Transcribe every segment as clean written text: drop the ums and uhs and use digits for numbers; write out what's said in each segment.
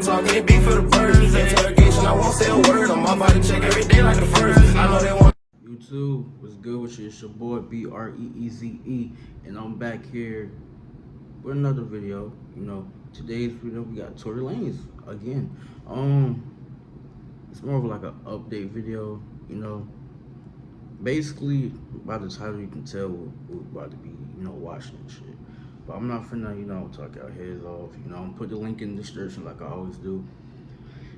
talk, ain't beat for the birds. Interrogation, I won't say a word. On my body check every day like the first. I know they want. YouTube, what's good with you? It's your boy BREEZE, and I'm back here with another video. You know, today's video we got Tory Lanez again. It's more of like an update video. You know, basically by the title you can tell we're about to be, you know, watching and shit. But I'm not finna, you know, talk our heads off. You know, I'm put the link in the description like I always do.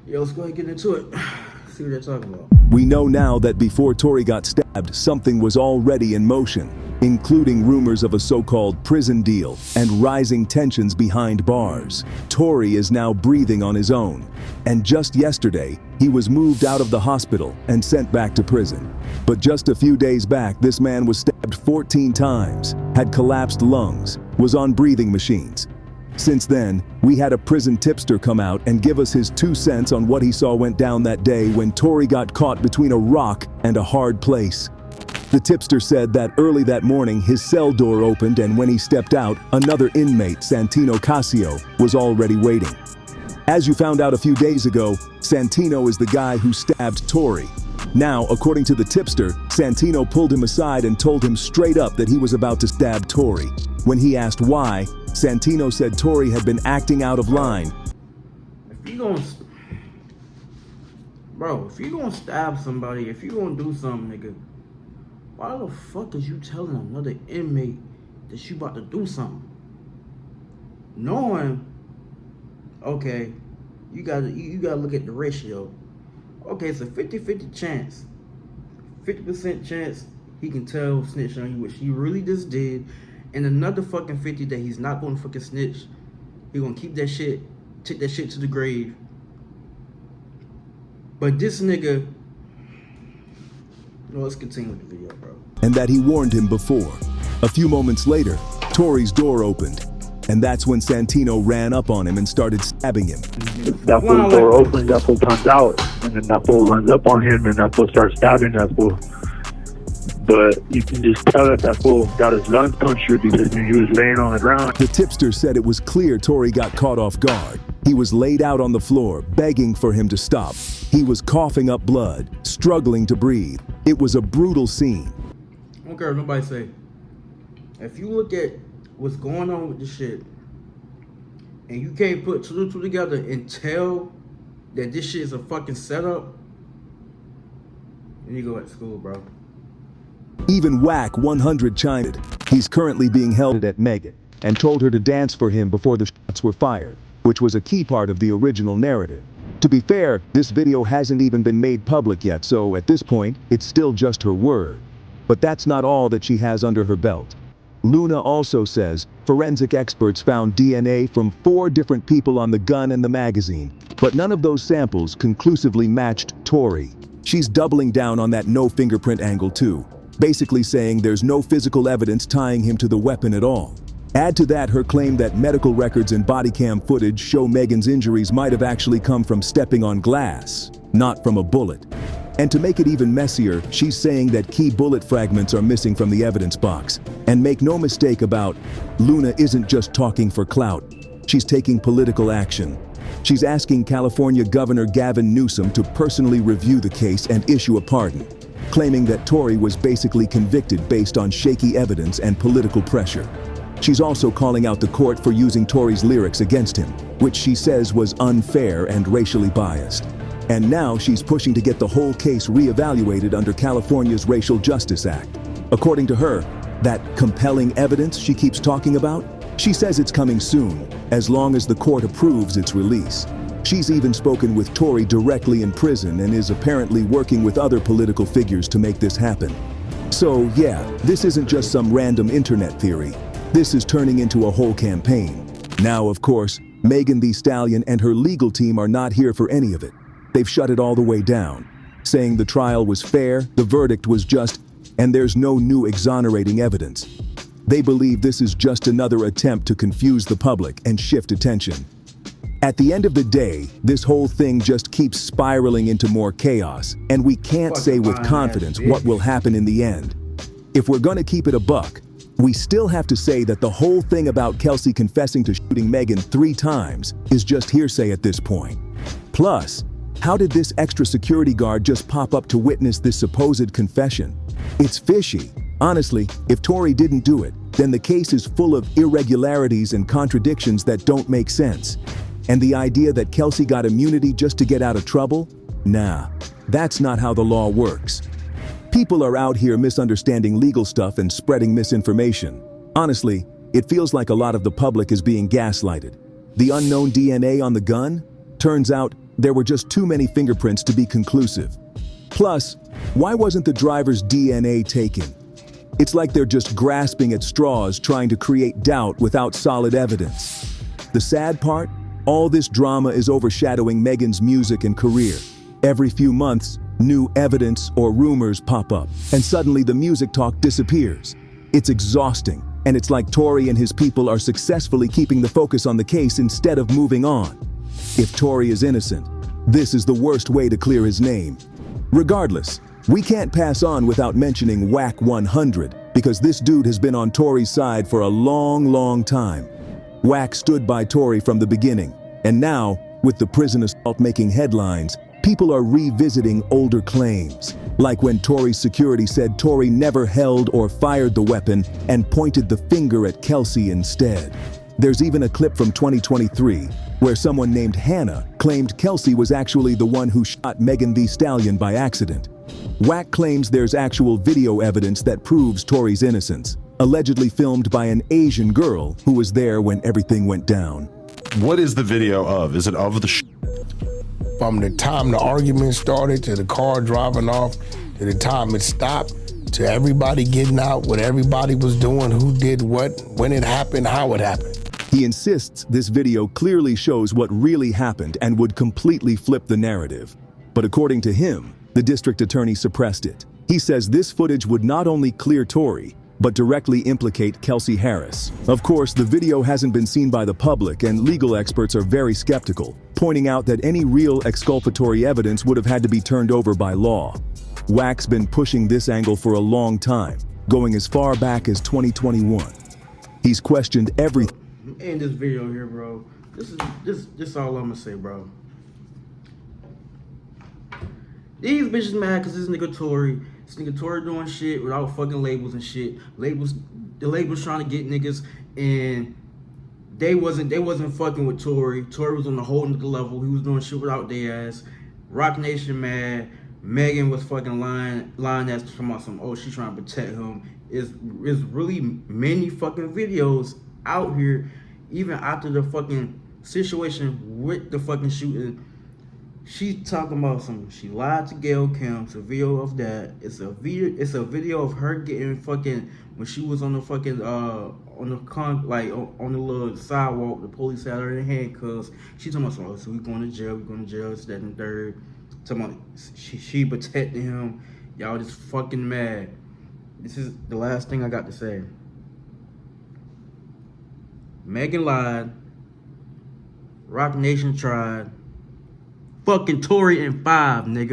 Yo, let's go ahead and get into it. See what they're talking about. We know now that before Tory got stabbed, something was already in motion, including rumors of a so-called prison deal and rising tensions behind bars. Tory is now breathing on his own, and just yesterday, he was moved out of the hospital and sent back to prison. But just a few days back, this man was stabbed 14 times, had collapsed lungs, was on breathing machines. Since then, we had a prison tipster come out and give us his 2 cents on what he saw went down that day when Tory got caught between a rock and a hard place. The tipster said that early that morning his cell door opened, and when he stepped out, another inmate, Santino Casio, was already waiting. As you found out a few days ago, Santino is the guy who stabbed Tory. Now, according to the tipster, Santino pulled him aside and told him straight up that he was about to stab Tory. When he asked why, Santino said Tory had been acting out of line. If you gonna stab somebody, if you gonna do something, nigga, why the fuck is you telling another inmate that you about to do something? Knowing, okay, you gotta look at the ratio. Okay, it's a 50-50 chance. 50% chance he can tell snitch on you, which he really just did. And another fucking 50 that he's not gonna fucking snitch. He gonna keep that shit, take that shit to the grave. But this nigga, let's continue with the video, bro. And that he warned him before. A few moments later, Tory's door opened, and that's when Santino ran up on him and started stabbing him. That fool's door opens, that fool comes out, and then that fool runs up on him, and that fool starts stabbing that fool. But you can just tell that fool got his lungs punctured because he was laying on the ground. The tipster said it was clear Tory got caught off guard. He was laid out on the floor, begging for him to stop. He was coughing up blood, struggling to breathe. It was a brutal scene. I don't care what nobody say. If you look at what's going on with this shit, and you can't put 2 and 2 together and tell that this shit is a fucking setup, you need to go back to school, bro. Even Whack 100 chimed in. He's currently being held at Megan and told her to dance for him before the shots were fired, which was a key part of the original narrative. To be fair, this video hasn't even been made public yet, so at this point, it's still just her word. But that's not all that she has under her belt. Luna also says forensic experts found DNA from 4 different people on the gun and the magazine, but none of those samples conclusively matched Tory. She's doubling down on that no fingerprint angle too, basically saying there's no physical evidence tying him to the weapon at all. Add to that her claim that medical records and body cam footage show Megan's injuries might have actually come from stepping on glass, not from a bullet. And to make it even messier, she's saying that key bullet fragments are missing from the evidence box. And make no mistake about, Luna isn't just talking for clout. She's taking political action. She's asking California Governor Gavin Newsom to personally review the case and issue a pardon, claiming that Tory was basically convicted based on shaky evidence and political pressure. She's also calling out the court for using Tory's lyrics against him, which she says was unfair and racially biased. And now she's pushing to get the whole case reevaluated under California's Racial Justice Act. According to her, that compelling evidence she keeps talking about, she says it's coming soon, as long as the court approves its release. She's even spoken with Tory directly in prison and is apparently working with other political figures to make this happen. So yeah, this isn't just some random internet theory. This is turning into a whole campaign. Now, of course, Megan Thee Stallion and her legal team are not here for any of it. They've shut it all the way down, saying the trial was fair, the verdict was just, and there's no new exonerating evidence. They believe this is just another attempt to confuse the public and shift attention. At the end of the day, this whole thing just keeps spiraling into more chaos, and we can't say with confidence what will happen in the end. If we're gonna keep it a buck, We still have to say that the whole thing about Kelsey confessing to shooting Megan 3 times is just hearsay at this point. Plus, how did this extra security guard just pop up to witness this supposed confession? It's fishy. Honestly, if Tory didn't do it, then the case is full of irregularities and contradictions that don't make sense. And the idea that Kelsey got immunity just to get out of trouble? Nah, that's not how the law works. People are out here misunderstanding legal stuff and spreading misinformation. Honestly, it feels like a lot of the public is being gaslighted. The unknown DNA on the gun? Turns out, there were just too many fingerprints to be conclusive. Plus, why wasn't the driver's DNA taken? It's like they're just grasping at straws trying to create doubt without solid evidence. The sad part? All this drama is overshadowing Megan's music and career. Every few months, new evidence or rumors pop up, and suddenly the music talk disappears. It's exhausting, and it's like Tory and his people are successfully keeping the focus on the case instead of moving on. If Tory is innocent, this is the worst way to clear his name. Regardless, we can't pass on without mentioning Whack 100, because this dude has been on Tory's side for a long time. Whack stood by Tory from the beginning, and now, with the prison assault making headlines, people are revisiting older claims, like when Tory's security said Tory never held or fired the weapon and pointed the finger at Kelsey instead. There's even a clip from 2023 where someone named Hannah claimed Kelsey was actually the one who shot Megan Thee Stallion by accident. Whack claims there's actual video evidence that proves Tory's innocence, allegedly filmed by an Asian girl who was there when everything went down. What is the video of? Is it of the From the time the argument started, to the car driving off, to the time it stopped, to everybody getting out, what everybody was doing, who did what, when it happened, how it happened. He insists this video clearly shows what really happened and would completely flip the narrative. But according to him, the district attorney suppressed it. He says this footage would not only clear Tory, but directly implicate Kelsey Harris. Of course, the video hasn't been seen by the public, and legal experts are very skeptical, pointing out that any real exculpatory evidence would have had to be turned over by law. Whack's been pushing this angle for a long time, going as far back as 2021. He's questioned everything. In this video here, bro, this is all I'm gonna say, bro. These bitches mad because this nigga Tory doing shit without fucking labels and shit. The labels trying to get niggas, and they wasn't fucking with Tory. Tory was on a whole nother level. He was doing shit without their ass. Rock Nation mad. Megan was fucking lying that's talking about some, oh, she's trying to protect him. It's really many fucking videos out here, even after the fucking situation with the fucking shooting. She's talking about some, she lied to Gail Kim. It's a video of that. It's a video of her getting fucking, when she was on the fucking on the little sidewalk, the police had her in handcuffs. She talking about some, oh, so we going to jail, this, that, and third. Talking about she protecting him. Y'all just fucking mad. This is the last thing I got to say. Megan lied. Rock Nation tried. Fucking Tory In Five, nigga.